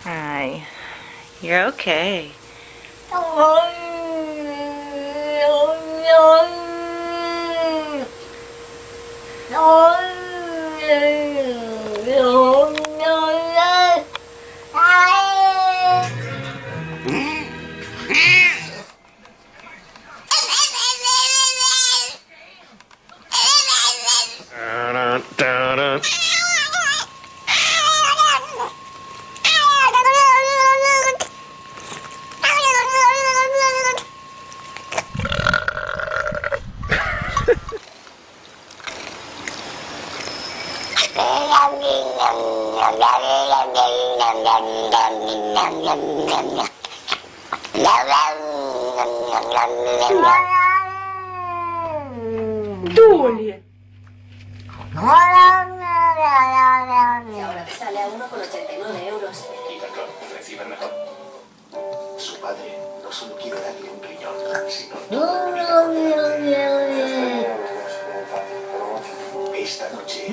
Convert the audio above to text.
Hi, you're okay. Duli. Y ahora te sale a 1,89 euros. Y claro, recibe mejor. Su padre no solo quiere darle un riñón, sino toda la vida por delante. Esta noche